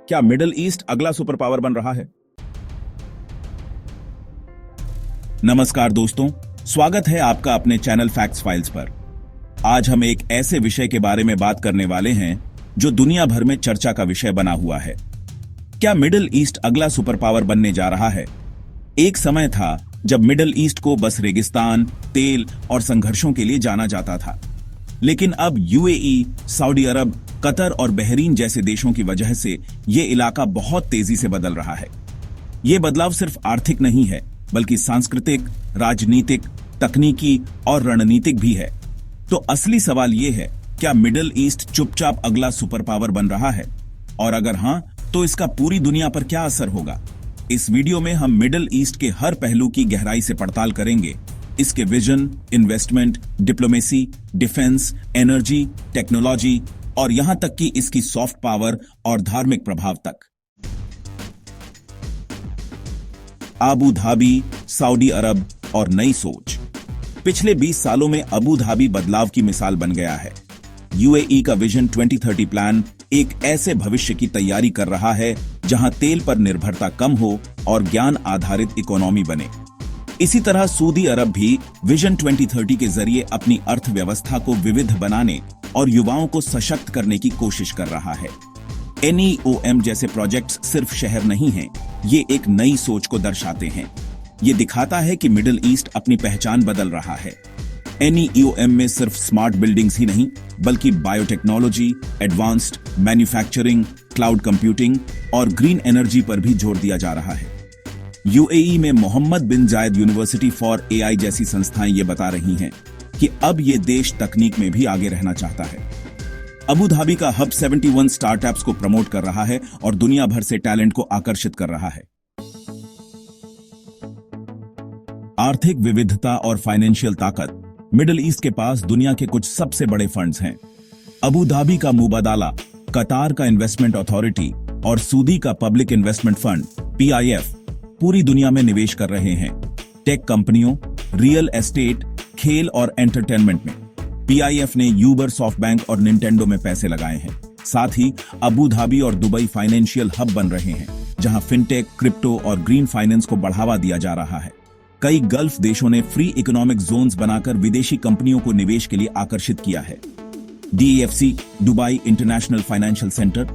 क्या middle east अगला super power बन रहा है? नमस्कार दोस्तों, स्वागत है आपका अपने चैनल फैक्ट्स फाइल्स पर। आज हम एक ऐसे विषय के बारे में बात करने वाले हैं जो दुनिया भर में चर्चा का विषय बना हुआ है। क्या मिडिल ईस्ट अगला सुपर पावर बनने जा रहा है? एक समय था जब मिडिल ईस्ट को बस रेगिस्तान, तेल और संघर्षों के लिए जाना जाता था, लेकिन अब यूएई, सऊदी अरब, कतर और बहरीन जैसे देशों की वजह से यह इलाका बहुत तेजी से बदल रहा है। यह बदलाव सिर्फ आर्थिक नहीं है, बल्कि सांस्कृतिक, राजनीतिक, तकनीकी और रणनीतिक भी है। तो असली सवाल यह है, क्या मिडिल ईस्ट चुपचाप अगला सुपर पावर बन रहा है? और अगर हां, तो इसका पूरी दुनिया पर क्या असर होगा? इस वीडियो में हम मिडिल ईस्ट के हर पहलू की गहराई से पड़ताल करेंगे, इसके vision, investment, diplomacy, defence, energy, technology और यहां तक कि इसकी सॉफ्ट पावर और धार्मिक प्रभाव तक। अबू धाबी, सऊदी अरब और नई सोच। पिछले 20 सालों में अबू धाबी बदलाव की मिसाल बन गया है। यूएई का विजन 2030 प्लान एक ऐसे भविष्य की तैयारी कर रहा है जहां तेल पर निर्भरता कम हो और ज्ञान आधारित इकोनॉमी बने। इसी तरह सऊदी अरब भी विजन 2030 के जरिए अपनी अर्थव्यवस्था को विविध बनाने और युवाओं को सशक्त करने की कोशिश कर रहा है। NEOM जैसे प्रोजेक्ट्स सिर्फ शहर नहीं हैं, ये एक नई सोच को दर्शाते हैं। ये दिखाता है कि मिडिल ईस्ट अपनी पहचान बदल रहा है। NEOM में सिर्फ स्मार्ट बिल्डिंग्स ही नहीं, बल्कि biotechnology, advanced manufacturing, cloud computing और ग्रीन एनर्जी पर भी जोर दिया जा रहा है। यूएई में मोहम्मद बिन जायद यूनिवर्सिटी फॉर AI जैसी संस्थाएं ये बता रही हैं कि अब ये देश तकनीक में भी आगे रहना चाहता है। अबू धाबी का हब 71 स्टार्टअप्स को प्रमोट कर रहा है और दुनिया भर से टैलेंट को आकर्षित कर रहा है। आर्थिक विविधता और फाइनेंशियल ताकत। मिडिल ईस्ट के पास दुनिया के कुछ सबसे बड़े फंड्स हैं। अबू धाबी का मुबादला, कतार का इन्वेस्टमेंट अथॉरिटी और सऊदी का पब्लिक इन्वेस्टमेंट फंड PIF पूरी दुनिया में निवेश कर रहे हैं। टेक कंपनियों, रियल एस्टेट, खेल और एंटरटेनमेंट में PIF ने यूबर, सॉफ्टबैंक और निंटेंडो में पैसे लगाए हैं। साथ ही अबू धाबी और दुबई फाइनेंशियल हब बन रहे हैं, जहां फिनटेक, क्रिप्टो और ग्रीन फाइनेंस को बढ़ावा दिया जा रहा है। कई गल्फ देशों ने फ्री इकोनॉमिक जोन्स बनाकर विदेशी कंपनियों को निवेश के लिए आकर्षित किया है। DEFC, Dubai international financial centre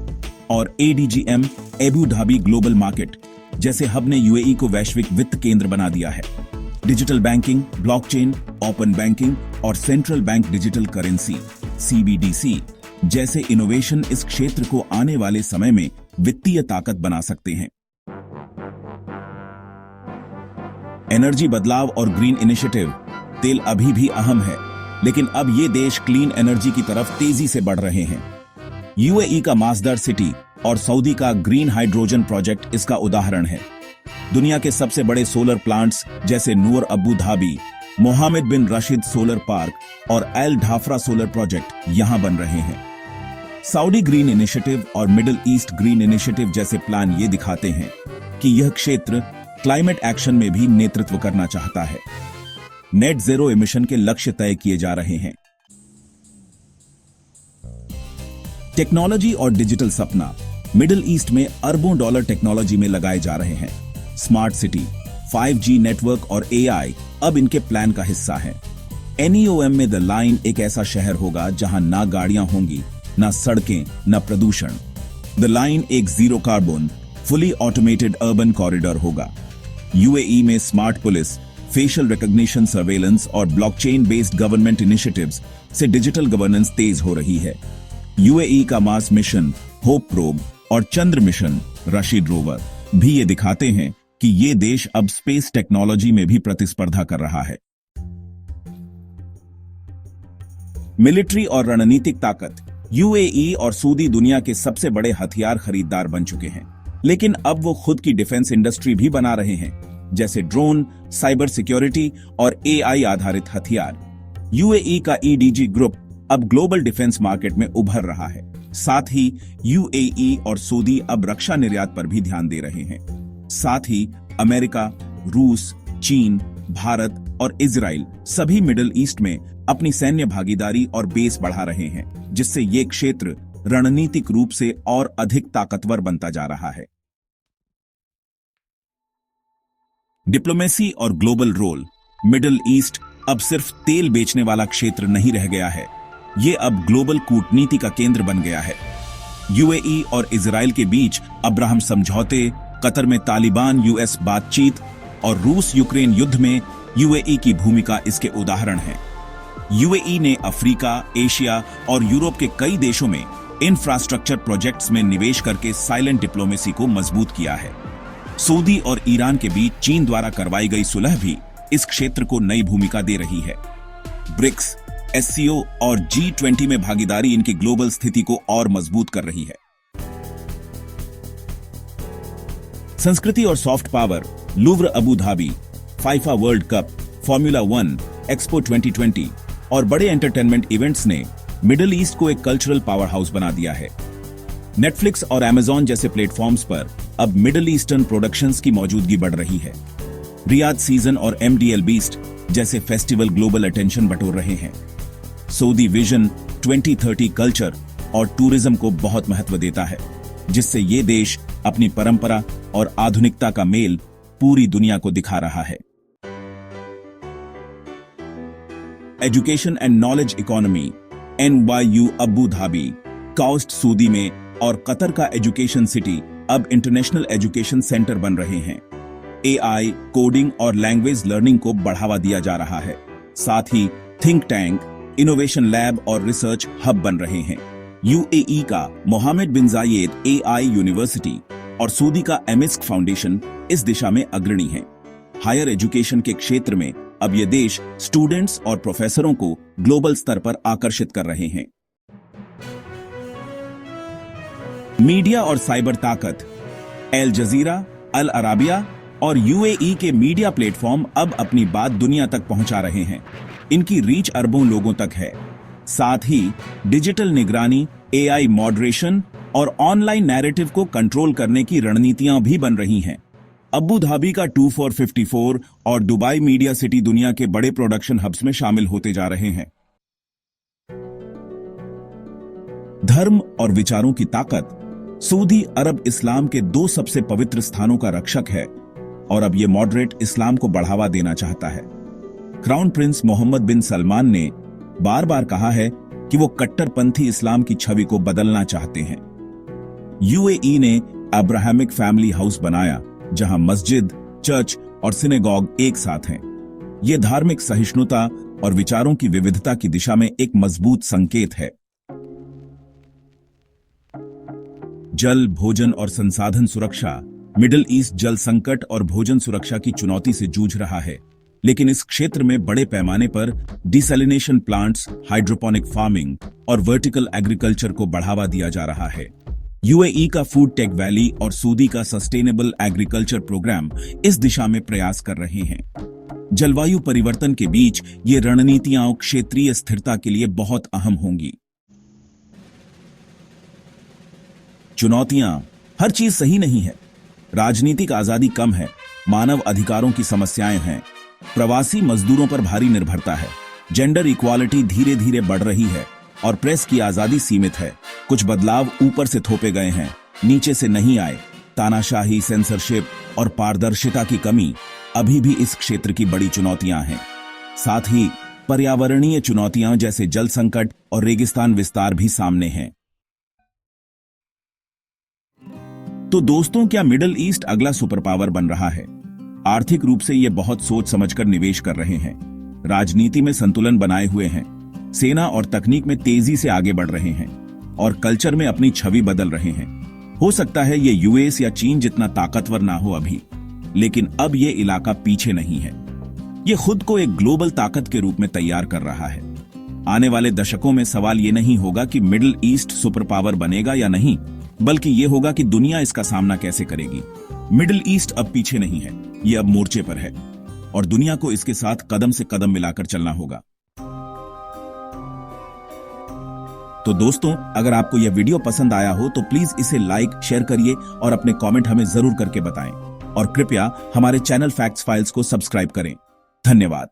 और ADGM, Abu Dhabi global market जैसे हब ने यूएई को वैश्विक वित्त केंद्र बना दिया है। Digital banking, blockchain, open banking और central bank digital currency CBDC जैसे इनोवेशन इस क्षेत्र को आने वाले समय में वित्तीय ताकत बना सकते हैं। एनर्जी बदलाव और ग्रीन इनिशिएटिव। तेल अभी भी अहम है, लेकिन अब ये देश क्लीन एनर्जी की तरफ तेजी से बढ़ रहे हैं। यूएई का मासदर सिटी और सऊदी का ग्रीन हाइड्रोजन प्रोजेक्ट इसका उदाहरण है। दुनिया के सबसे बड़े सोलर प्लांट्स जैसे नूर अबू धाबी, मोहम्मद बिन रशीद सोलर पार्क और एल ढाफरा सोलर प्रोजेक्ट यहां बन रहे हैं। सऊदी ग्रीन इनिशिएटिव और मिडिल ईस्ट ग्रीन इनिशिएटिव जैसे प्लान ये दिखाते हैं कि यह क्षेत्र क्लाइमेट एक्शन में भी नेतृत्व करना चाहता है। नेट जीरो एमिशन के लक्ष्य तय किए जा रहे हैं। टेक्नोलॉजी और डिजिटल सपना। मिडिल ईस्ट में अरबों डॉलर टेक्नोलॉजी में लगाए जा रहे हैं। स्मार्ट सिटी, 5G नेटवर्क और AI अब इनके प्लान का हिस्सा है। NEOM में द लाइन एक ऐसा शहर होगा जहां ना गाड़ियां होंगी, ना सड़कें, ना प्रदूषण। द लाइन एक zero carbon, fully automated urban corridor होगा। यूएई में smart police, facial recognition surveillance और ब्लॉकचेन बेस्ड गवर्नमेंट इनिशिएटिव्स से डिजिटल गवर्नेंस तेज हो रही है। यूएई का मार्स मिशन, होप प्रोब और चंद्र मिशन, रशीद रोवर भी ये दिखाते हैं कि ये देश अब स्पेस टेक्नोलॉजी में भी प्रतिस्पर्धा कर रहा है। मिलिट्री और रणनीतिक ताकत। यूएई और सऊदी दुनिया के सबसे बड़े हथियार खरीदार बन चुके हैं, लेकिन अब वो खुद की डिफेंस इंडस्ट्री भी बना रहे हैं, जैसे ड्रोन, साइबर सिक्योरिटी और AI आधारित हथियार। यूएई का EDG ग्रुप अब ग्लोबल डिफेंस मार्केट में उभर रहा है। साथ ही यूएई और सऊदी अब रक्षा निर्यात पर भी ध्यान दे रहे हैं। साथ ही अमेरिका, रूस, चीन, भारत और इजराइल सभी मिडिल ईस्ट में अपनी सैन्य भागीदारी और बेस बढ़ा रहे हैं, जिससे ये क्षेत्र रणनीतिक रूप से और अधिक ताकतवर बनता जा रहा है। डिप्लोमेसी और ग्लोबल रोल। मिडिल ईस्ट अब सिर्फ तेल बेचने वाला क्षेत्र नहीं रह गया है, ये अब ग्लोबल कूटनीति का केंद्र बन गया है। यूएई और इजराइल के बीच अब्राहम समझौते, कतर में तालिबान यूएस बातचीत और रूस यूक्रेन युद्ध में यूएई की भूमिका इसके उदाहरण हैं। यूएई ने अफ्रीका, एशिया और यूरोप के कई देशों में इंफ्रास्ट्रक्चर प्रोजेक्ट्स में निवेश करके साइलेंट डिप्लोमेसी को मजबूत किया है। सऊदी और ईरान के बीच चीन द्वारा करवाई गई सुलह भी इस क्षेत्र को नई भूमिका दे रही है। ब्रिक्स, एससीओ और G20 में भागीदारी इनकी ग्लोबल स्थिति को और मजबूत कर रही है। संस्कृति और soft power. Louvre Abu Dhabi, FIFA world cup, formula 1, expo 2020 और बड़े एंटरटेनमेंट इवेंट्स ने मिडिल ईस्ट को एक कल्चरल पावर हाउस बना दिया है। नेटफ्लिक्स और अमेज़न जैसे प्लेटफॉर्म्स पर अब मिडिल ईस्टर्न प्रोडक्शंस की मौजूदगी बढ़ रही है। रियाद सीजन और MDL बीस्ट जैसे फेस्टिवल ग्लोबल अटेंशन बटोर रहे हैं। सऊदी विजन 2030 कल्चर और टूरिज्म को बहुत महत्व देता है, जिससे ये देश अपनी परंपरा और आधुनिकता का मेल पूरी दुनिया को दिखा रहा है। Education and knowledge economy. NYU Abu Dhabi, KAUST Saudi में और कतर का एजुकेशन सिटी अब इंटरनेशनल एजुकेशन सेंटर बन रहे हैं। AI, कोडिंग और लैंग्वेज लर्निंग को बढ़ावा दिया जा रहा है। साथ ही थिंक टैंक, इनोवेशन लैब और रिसर्च हब बन रहे हैं। UAE का Mohamed bin Zayed AI university और सऊदी का एमिस्क फाउंडेशन इस दिशा में अग्रणी हैं। हायर एजुकेशन के क्षेत्र में अब ये देश स्टूडेंट्स और प्रोफेसरों को ग्लोबल स्तर पर आकर्षित कर रहे हैं। मीडिया और साइबर ताकत। अल जजीरा, अल अराबिया और UAE के मीडिया प्लेटफॉर्म अब अपनी बात दुनिया तक पहुंचा रहे हैं। इनकी रीच अरबों लोगों तक है। साथ ही डिजिटल निगरानी, AI मॉडरेशन और ऑनलाइन नैरेटिव को कंट्रोल करने की रणनीतियां भी बन रही हैं। अबू धाबी का 2454 और दुबई मीडिया सिटी दुनिया के बड़े प्रोडक्शन हब्स में शामिल होते जा रहे हैं। धर्म और विचारों की ताकत। सऊदी अरब इस्लाम के 2 सबसे पवित्र स्थानों का रक्षक है और अब यह मॉडरेट इस्लाम को बढ़ावा देना चाहता है। क्राउन प्रिंस मोहम्मद बिन सलमान ने बार बार कहा है कि वो कट्टरपंथी इस्लाम की छवि को बदलना चाहते हैं। UAE ने अब्राहमिक फैमिली हाउस बनाया, जहां मस्जिद, चर्च और सिनेगॉग एक साथ हैं। यह धार्मिक सहिष्णुता और विचारों की विविधता की दिशा में एक मजबूत संकेत है। जल, भोजन और संसाधन सुरक्षा। मिडिल ईस्ट जल संकट और भोजन सुरक्षा की चुनौती से जूझ रहा है, लेकिन इस क्षेत्र में बड़े पैमाने पर डिसैलिनेशन प्लांट्स, हाइड्रोपोनिक फार्मिंग और वर्टिकल एग्रीकल्चर को बढ़ावा दिया जा रहा है। UAE का फूड टेक वैली और सऊदी का सस्टेनेबल एग्रीकल्चर प्रोग्राम इस दिशा में प्रयास कर रहे हैं। जलवायु परिवर्तन के बीच ये रणनीतियां क्षेत्रीय स्थिरता के लिए बहुत अहम होंगी। चुनौतियां। हर चीज सही नहीं है। राजनीतिक आजादी कम है, मानव अधिकारों की समस्याएं हैं, प्रवासी मजदूरों पर भारी निर्भरता है, जेंडर इक्वालिटी धीरे धीरे बढ़ रही है और प्रेस की आजादी सीमित है। कुछ बदलाव ऊपर से थोपे गए हैं, नीचे से नहीं आए। तानाशाही, सेंसरशिप और पारदर्शिता की कमी अभी भी इस क्षेत्र की बड़ी चुनौतियां हैं। साथ ही पर्यावरणीय चुनौतियां जैसे जल संकट और रेगिस्तान विस्तार भी सामने हैं। तो दोस्तों, क्या मिडिल ईस्ट अगला सुपर पावर बन रहा है? आर्थिक रूप से ये बहुत सोच समझकर निवेश कर रहे हैं, राजनीति में संतुलन बनाए हुए हैं, सेना और तकनीक में तेजी से आगे बढ़ रहे हैं और कल्चर में अपनी छवि बदल रहे हैं। हो सकता है ये यूएस या चीन जितना ताकतवर ना हो अभी, लेकिन अब ये इलाका पीछे नहीं है। ये खुद को एक ग्लोबल ताकत के रूप में तैयार कर रहा है। आने वाले दशकों में सवाल ये नहीं होगा कि मिडिल ईस्ट सुपर पावर बनेगा या नहीं, बल्कि ये होगा कि दुनिया इसका सामना कैसे करेगी। मिडिल ईस्ट अब पीछे नहीं है, ये अब मोर्चे पर है और दुनिया को इसके साथ कदम से कदम मिलाकर चलना होगा। तो दोस्तों, अगर आपको यह वीडियो पसंद आया हो तो प्लीज इसे लाइक, शेयर करिए और अपने कमेंट हमें जरूर करके बताएं और कृपया हमारे चैनल फैक्ट्स फाइल्स को सब्सक्राइब करें। धन्यवाद।